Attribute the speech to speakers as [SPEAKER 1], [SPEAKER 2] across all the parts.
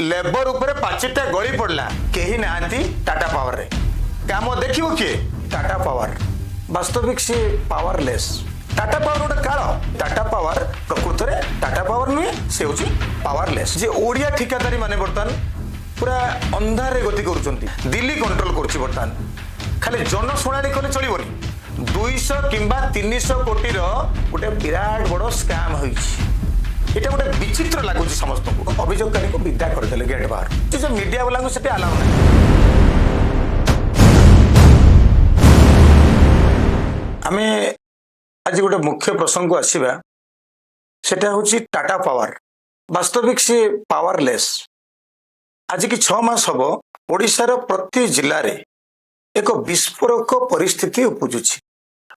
[SPEAKER 1] Labour ऊपर पाचिटा गली पड़ला कहीं नांती टाटा पावर रे काम देखियो किए टाटा पावर वास्तविक से पावरलेस टाटा पावर गोटे काल टाटा पावर प्रकृत में टाटा पावर नुहे से हूँ पावरलेस जे ओडिया ठिकादारी माने बर्तमान पूरा अंधारे गति करुँच दिल्ली कंट्रोल करुच्ची बर्तमान खाली जनशुणाणी कले चलबनी 200 किंबा 300 कोटी गोटे विराट बड़ स्कैम होइछि এটা গোটে বিচিত্র লাগুଛି ସମସ୍ତଙ୍କୁ ଅଭିଯୋଗକାରୀଙ୍କୁ ବିଦା କରିଦେଲେ ଗେଟ୍ ବାହାର ଯେ ମିଡିଆ ବାଲାଙ୍କୁ ସେଠି ଆଲାଉ ନାହିଁ। ଆମେ ଆଜି ଗୋଟେ ମୁଖ୍ୟ ପ୍ରସଙ୍ଗକୁ ଆସିବା ସେଟା ହେଉଛି ଟାଟା ପାୱାର ବାସ୍ତବିକ ସେ ପାୱାରଲେସ୍ ଆଜି କି 6 ମାସ ହବ ଓଡ଼ିଶାର ପ୍ରତି ଜିଲ୍ଲାରେ ଏକ ବିସ୍ଫୋରକ ପରିସ୍ଥିତି ଉପୁଜୁଛି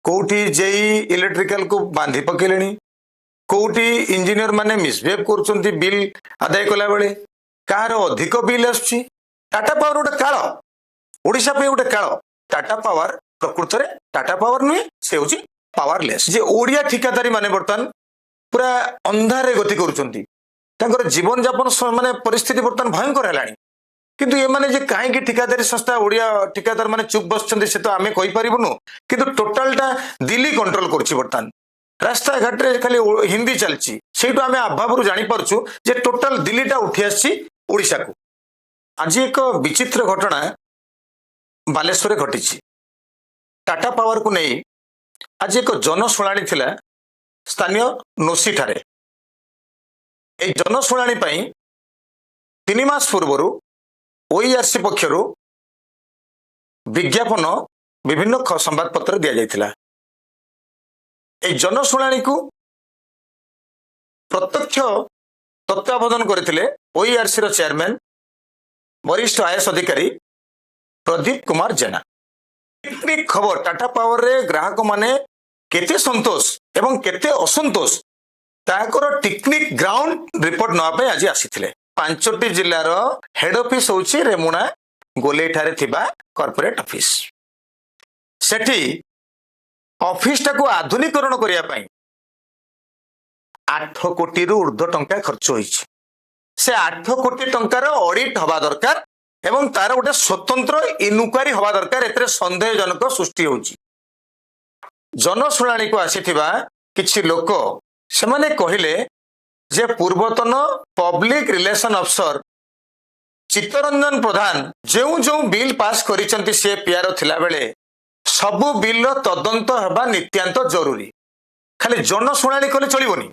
[SPEAKER 1] କୋଉଠି ଯେଇ ଇଲେକ୍ଟ୍ରିକାଲ କୁ ବାନ୍ଧି ପକେଇଲେଣି कोटी इंजीनियर माने मिसबिहेव कर बिल आदाय कला बेले कार अधिक बिल आसुची टाटा पावर गोटे काल ओडिशा पे गोटे काल टाटा पावर प्रकृत में टाटा पावर नुहे से हूँ पावरलेस जे ओडिया ठिकादारी माने बर्तमान पूरा अंधारे गति करुँच जीवन जापन माने परिस्थिति बर्तमान भयंकर है किंतु ये माने जे कहीं ठिकादारी संस्था ओडिया ठिकादार माने चुप बसचंदी से तो आमे कहि परिबुनु किंतु टोटलटा दिल्ली कंट्रोल करछि बर्तमान रास्ता घाट रे खाली हिंदी चलची सेठू आमे अभाव जानी पारछु जे टोटल दिल्लीटा उठी आछि ओडिशा को आज एक विचित्र घटना बालेश्वर घटी टाटा पावर को नहीं आज एक जनशुणाणी थिला स्थानीय नोसी ठारे ए जनशुणाणी पई 3 मास पूर्व ओईआरसी पक्षर विज्ञापन विभिन्न संवाद पत्र दिया जायतिला ए जनशुणाणी को प्रत्यक्ष तत्वावधान करथिले ओईआरसी रो चेयरमैन वरिष्ठ आईएएस अधिकारी प्रदीप कुमार जेना टेक्निक खबर टाटा पावर रे ग्राहक माने केते संतोष एवं केते असंतोष ताकर टेक्निक ग्राउंड रिपोर्ट नवा पे आज आसीथिले 5टी जिल्लार हेड ऑफिस होची रेमुना गोलेठारे थिबा कॉर्पोरेट ऑफिस सेठी ऑफिस टाको आधुनिकरण करिया पई 8 कोटी रु ऊर्ध्व टंका खर्च होईछि से 8 कोटी टंकार ऑडिट हवा दरकार एवं तार गोटे स्वतंत्र इनक्वारी हवा दरकार एतरे संदेहजनक सृष्टि होछि जनशुणाणी को आसीथिबा किछि लोक से माने कहिले जे पूर्वतन पब्लिक रिलेशन अफसर चित्तरंजन प्रधान जो बिल पास करिसंती से पीआर थिला बेले सबु बिल तदंत हवा नित्यांत जरूरी खाली जनशुणाणी कले चलबनी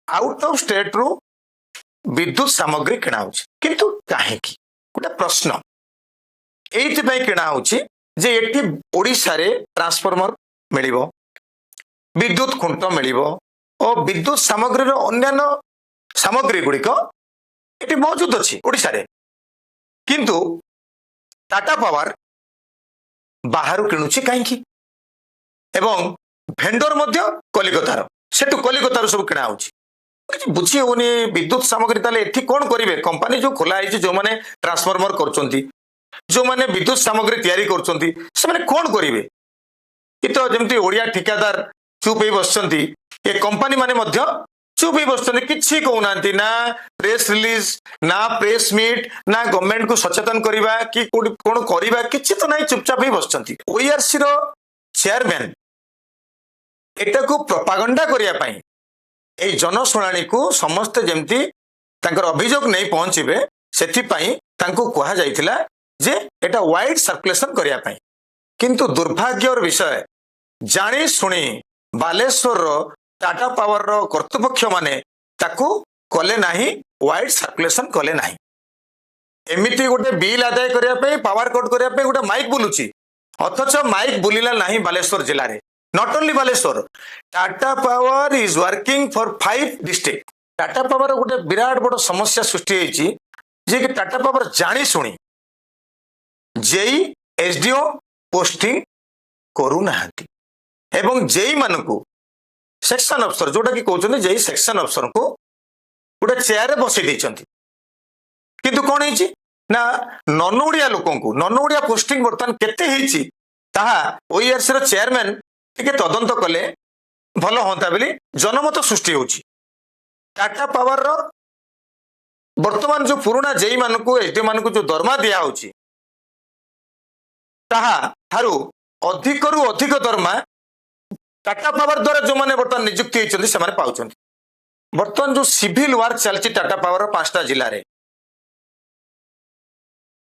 [SPEAKER 1] आउट ऑफ स्टेट रु विद्युत सामग्री किणा होछि किंतु काहे की गोटे प्रश्न एइति पई किणा होछि जे एठी ओडिसा रे ट्रांसफार्मर मिलिबो विद्युत खुंट मिलिबो और विद्युत सामग्री रो अन्यान्य सामग्री गुड़िक एठी मौजूद अछि ओडिसा रे किंतु टाटा पावर बाहर किणुची कहीं एवं भेंडर मध्य कलिकतार सेठू कलिकतार सब किणा होची बुझी होनी विद्युत सामग्री ताले एठी कोन करिवे कंपनी जो खोला है जो माने ट्रांसफार्मर करचंती जो माने विद्युत सामग्री तैयारी करचंती से माने कोन करिवे कि तो जेमती ओडिया ठिकादार चुप होई बसचंती ए कंपनी माने मध्य चुप होई बसचंती किछि कहउनांती ना प्रेस रिलीज ना प्रेस मीट ना गवर्नमेंट को सचेतन करिबा कि कोन करिबा किछि तो नाही चुपचाप होई बसचंती ओईआरसी रो चेयरमैन एटा को प्रोपागेंडा करिया पई ए जनशुणाणी को समस्त जेमती तांकर अभियोग नहीं पहुंचीबे सेथि पई तांको कहा जाइथिला जे एटा वाइड सर्कुलेशन करिया पई किंतु दुर्भाग्यर विषय जानी सुनी बालेश्वर रो टाटा पावर रो कर्तृपक्ष माने ताकू कले नाही वाइड सर्कुलेशन कले नाही एमिति गोटे बिल आदाय करिया पे पावर कट करिया पे गोटे माइक बुलुची अथच माइक बुलिला नाही बालेश्वर जिल्ला रे not only Baleshwar Tata power is working for 5 district Tata power गोटे विराट बड़ समस्या सृष्टि होईची जे कि टाटा पावर जानी सुनी जेई एसडीओ पोस्टिंग करू नाहंती एवं जेई मानकू सेक्शन अफसर जोटा कि कहते जे सेक्शन अफसर को गोटे चेयर बसई देइचंती किंतु कौन है ना नन ओडिया लोकन को नन ओडिया पोस्टिंग बर्तमान केते हेची ताहा ओईआरसी रो चेयरमैन टिके तदंत कले भल होता बोली जनमत सृष्टि होची टाटा पावर रो ବର୍ତ୍ତମାନ ଯୋଉ ପୁରୁଣା ଜେଇ ମାନଙ୍କୁ ଏସଡି ମାନଙ୍କୁ ଯୋଉ ଦରମା ଦିଆହଉଛି ତାହା ଠାରୁ ଅଧିକରୁ ଅଧିକ ଦରମା ଟାଟା ପାୱାର ଦ୍ୱାରା ଯୋଉମାନେ ବର୍ତ୍ତମାନ ନିଯୁକ୍ତି ହେଇଛନ୍ତି ସେମାନେ ପାଉଛନ୍ତି। ବର୍ତ୍ତମାନ ଯୋଉ ସିଭିଲ ୱାର୍କ ଚାଲିଛି ଟାଟା ପାୱାର 5ଟା ଜିଲ୍ଲାରେ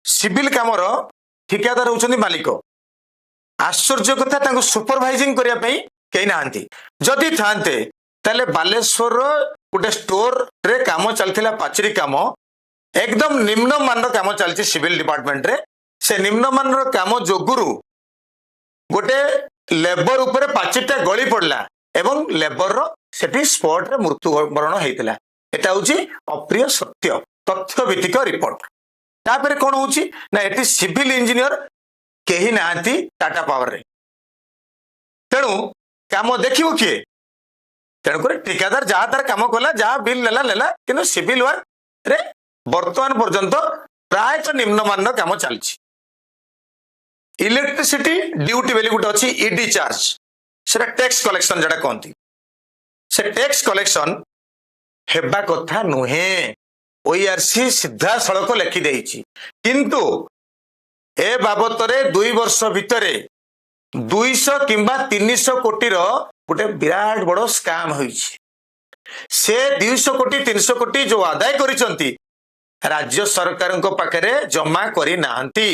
[SPEAKER 1] ସିଭିଲ କାମର ଠିକାଦାର ହଉଛନ୍ତି ମାଲିକ। ଆଶ୍ଚର୍ଯ୍ୟ କଥା ତାଙ୍କୁ ସୁପରଭାଇଜିଂ କରିବା ପାଇଁ କେହି ନାହାନ୍ତି। ଯଦି ଥାନ୍ତେ ତାହେଲେ ବାଲେଶ୍ୱରର ଗୋଟେ ଷ୍ଟୋରରେ କାମ ଚାଲିଥିଲା ପାଚେରୀ କାମ ଏକଦମ ନିମ୍ନମାନର କାମ ଚାଲିଛି ସିଭିଲ ଡିପାର୍ଟମେଣ୍ଟରେ। ସେ ନିମ୍ନମାନର କାମ ଯୋଗୁରୁ ଗୋଟେ ଲେବର ଉପରେ ପାଚେରୀଟା ଗଳି ପଡିଲା ଏବଂ ଲେବରର ସେଠି ସ୍ପଟରେ ମୃତ୍ୟୁବରଣ ହେଇଥିଲା। ଏଟା ହଉଛି ଅପ୍ରିୟ ସତ୍ୟ ତଥ୍ୟ ଭିତ୍ତିକ ରିପୋର୍ଟ। ତାପରେ କଣ ହଉଛି ନା ଏଠି ସିଭିଲ ଇଞ୍ଜିନିୟର କେହି ନାହାନ୍ତି ଟାଟା ପାୱାରରେ। ତେଣୁ କାମ ଦେଖିବ କିଏ? ତେଣୁକରି ଠିକାଦାର ଯାହା ତାର କାମ କଲା ଯାହା ବିଲ୍ ନେଲା କିନ୍ତୁ ସିଭିଲ ୱାର୍କରେ ବର୍ତ୍ତମାନ ପର୍ଯ୍ୟନ୍ତ ପ୍ରାୟତଃ ନିମ୍ନମାନର କାମ ଚାଲିଛି। ଇଲେକ୍ଟ୍ରିସିଟି ଡ୍ୟୁଟି ବୋଲି ଗୋଟେ ଅଛି ଇଡି ଚାର୍ଜ, ସେଟା ଟ୍ୟାକ୍ସ କଲେକ୍ସନ ଯେଟା କହନ୍ତି। ସେ ଟ୍ୟାକ୍ସ କଲେକ୍ସନ ହେବା କଥା ନୁହେଁ, ORC ସିଧାସଳଖ ଲେଖିଦେଇଛି। କିନ୍ତୁ ଏ ବାବଦରେ 2 ବର୍ଷ ଭିତରେ 200 କିମ୍ବା 300 କୋଟିର ଗୋଟେ ବିରାଟ ବଡ ସ୍କାମ ହୋଇଛି। ସେ 200 କୋଟି 300 କୋଟି ଯୋଉ ଆଦାୟ କରିଛନ୍ତି ରାଜ୍ୟ ସରକାରଙ୍କ ପାଖରେ ଜମା କରିନାହାନ୍ତି।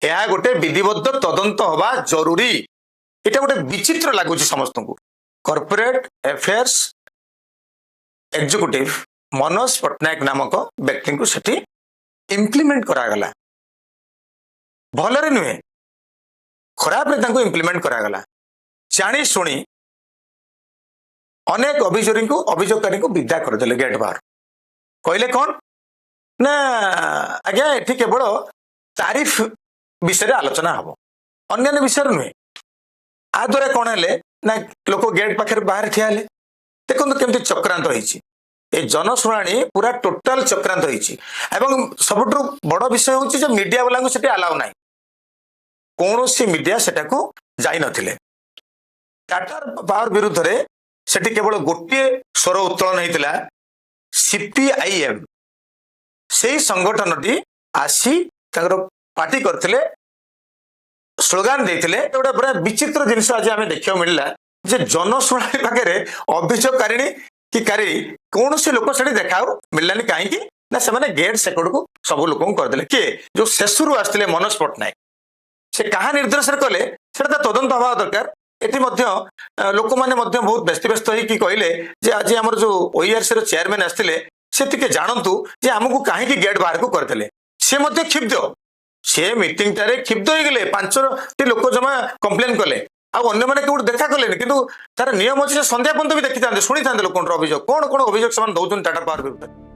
[SPEAKER 1] ଏହା ଗୋଟେ ବିଧିବଦ୍ଧ ତଦନ୍ତ ହବା ଜରୁରୀ। ଏଟା ଗୋଟେ ବିଚିତ୍ର ଲାଗୁଛି ସମସ୍ତଙ୍କୁ। Corporate affairs executive Manoj Pattnaik ନାମକ ବ୍ୟକ୍ତିଙ୍କୁ ସେଠି ଇମ୍ପ୍ଲିମେଣ୍ଟ କରାଗଲା। ଭଲରେ ନୁହେଁ, ଖରାପରେ ତାଙ୍କୁ ଇମ୍ପ୍ଲିମେଣ୍ଟ କରାଗଲା। ଜାଣି ଶୁଣି ଅନେକ ଅଭିଯୋଗକାରୀଙ୍କୁ ବିଦା କରିଦେଲେ ଗେଟ୍ ବାହାର। କହିଲେ କଣ ନା ଆଜ୍ଞା ଏଠି କେବଳ ତାରିଫ ବିଷୟରେ ଆଲୋଚନା ହବ, ଅନ୍ୟାନ୍ୟ ବିଷୟରେ ନୁହେଁ। ଆ ଦ୍ୱାରା କଣ ହେଲେ ନା ଲୋକ ଗେଟ୍ ପାଖରେ ବାହାରେ ଠିଆ ହେଲେ। ଦେଖନ୍ତୁ କେମିତି ଚକ୍ରାନ୍ତ ହେଇଛି। ଏ ଜନଶୁଣାଣି ପୁରା ଟୋଟାଲ ଚକ୍ରାନ୍ତ ହେଇଛି। ଏବଂ ସବୁଠୁ ବଡ ବିଷୟ ହଉଛି ଯେ ମିଡିଆ ବାଲାଙ୍କୁ ସେଠି ଆଲାଉ ନାହିଁ। କୌଣସି ମିଡିଆ ସେଟାକୁ ଯାଇନଥିଲେ। ଟାଟା ପାୱାର ବିରୁଦ୍ଧରେ ସେଠି କେବଳ ଗୋଟିଏ ସ୍ୱର ଉତ୍ତୋଳନ ହେଇଥିଲା, CPIM ସେଇ ସଂଗଠନଟି ଆସି ତାଙ୍କର ପାର୍ଟି କରିଥିଲେ, ସ୍ଲୋଗାନ ଦେଇଥିଲେ। ଗୋଟେ ପୁରା ବିଚିତ୍ର ଜିନିଷ ଆଜି ଆମେ ଦେଖିବାକୁ ମିଳିଲା ଯେ ଜନଶୁଣାଣି ପାଖରେ ଅଭିଯୋଗକାରିଣୀ କି କାରୀ କୌଣସି ଲୋକ ସେଠି ଦେଖାଉ ମିଳିଲାନି। କାହିଁକି ନା ସେମାନେ ଗେଟ୍ ସେକଡକୁ ସବୁ ଲୋକଙ୍କୁ କରିଦେଲେ। କିଏ? ଯୋଉ ଶେଷରୁ ଆସିଥିଲେ ମନୋଜ ପଟ୍ଟନାୟକ, ସେ କାହା ନିର୍ଦ୍ଦେଶରେ କଲେ ସେଟା ତଦନ୍ତ ହବା ଦରକାର। ଏଠି ମଧ୍ୟ ଲୋକମାନେ ମଧ୍ୟ ବହୁତ ବ୍ୟସ୍ତ ହେଇକି କହିଲେ ଯେ ଆଜି ଆମର ଯୋଉ ORC ର ଚେୟାରମ୍ୟାନ ଆସିଥିଲେ ସେ ଟିକେ ଜାଣନ୍ତୁ ଯେ ଆମକୁ କାହିଁକି ଗେଟ୍ ବାହାରକୁ କରିଦେଲେ। ସେ ମଧ୍ୟ କ୍ଷୁବ୍ଧ, ସେ ମିଟିଂଟାରେ କ୍ଷୁବ୍ଧ ହେଇଗଲେ। 5ଟି ଲୋକ ଜମା କମ୍ପ୍ଲେନ କଲେ, ଆଉ ଅନ୍ୟମାନେ କେଉଁଠି ଦେଖା କଲେନି। କିନ୍ତୁ ତାର ନିୟମ ଅଛି ଯେ ସନ୍ଧ୍ୟା ପର୍ଯ୍ୟନ୍ତ ବି ଦେଖିଥାନ୍ତେ, ଶୁଣିଥାନ୍ତେ ଲୋକଙ୍କର ଅଭିଯୋଗ, କଣ ଅଭିଯୋଗ ସେମାନେ ଦଉଛନ୍ତି ଟାଟା ପାୱାର ବିରୁଦ୍ଧରେ।